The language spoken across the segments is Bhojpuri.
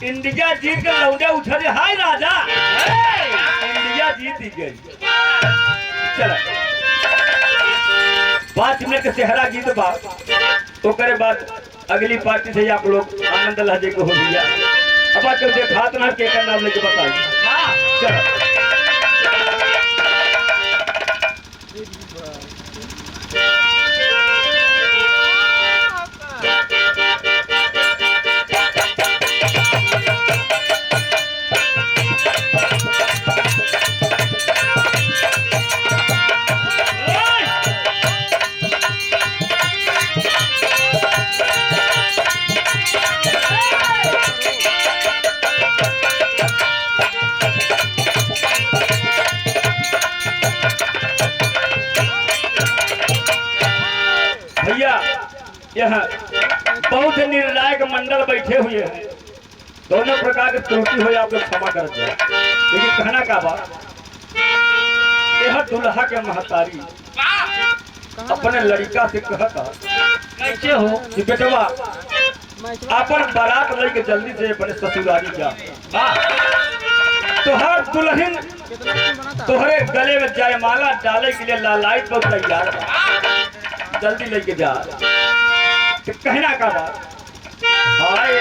इंडिया जीत के लौंडे उठा दे। हाय राजा, इंडिया जीत गई। चला 5 मिनट के सेहरा गीत बा, तो करे बाद अगली पार्टी से आप लोग आनंद लहजे को हो गया। अब आज देखा तो ना के नाम लेके बताइए। चलो भैया, यहाँ बहुत निर्णायक मंडल बैठे हुए हैं। दोनों प्रकार की त्रुटि हो आप लोग क्षमा कर दे। लेकिन कहना का बात, यह दुल्हा के महतारी अपने लड़का से कहता कैसे हो कि बेटवा अपन बारात लेके जल्दी से अपने ससुराली जा। तोहर दुल्हन तोहरे गले में जयमाला डाले के लिए लालायित बहुत तैयार बा, जल्दी लेके जा। तो कहना का बात, हाय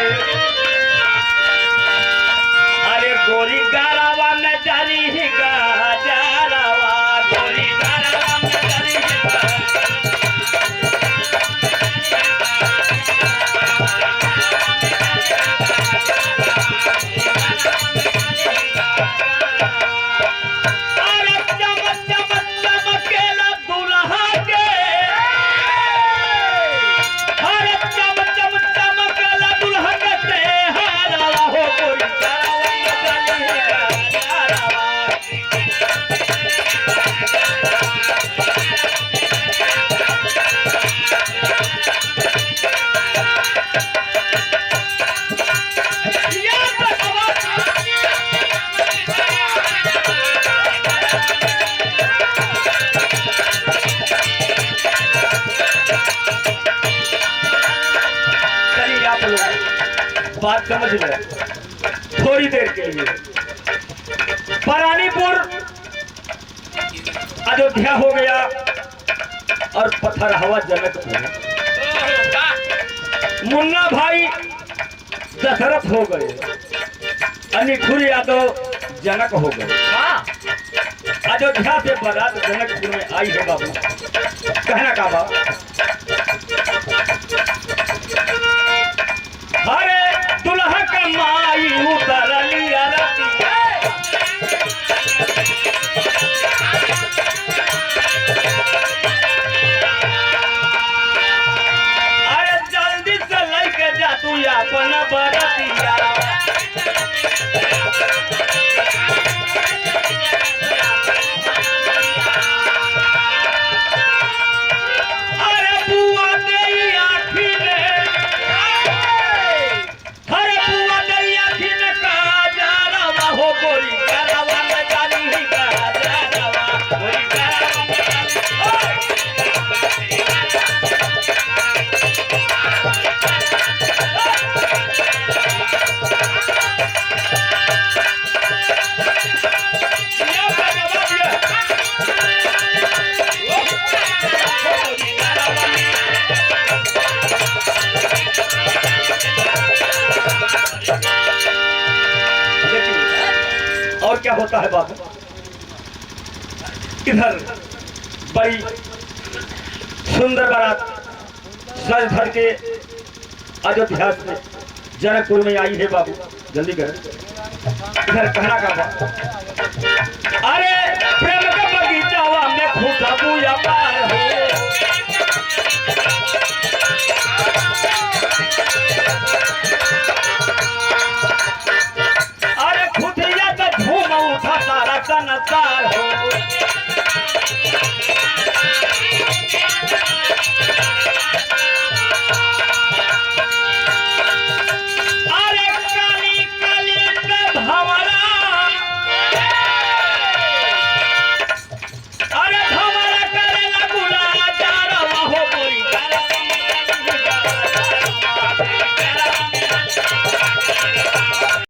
अरे गोरी गारावा में जानी ही गारावा, गोरी गारावा में जानी ही बात समझ ले। थोड़ी देर के लिए परानीपुर अयोध्या हो गया और पथरहवा जनकपुर, मुन्ना भाई दशरथ हो गए, अनिठुर यादव जनक हो गए। अयोध्या से बारात जनकपुर में आई है बाबू। कहना का बाबू, अरे दुल्हा का माई उतर लिया अरे जल्दी से लेके जा तू अपना बरतिया। अरे बुआ दे आखी और क्या होता है बाबू, इधर बड़ी सुंदर बारात सज धर के अयोध्या में जनकपुर में आई है बाबू। जल्दी कर। इधर कहना का बात, अरे प्रेम का बगीचा में खुशबू या पार हो।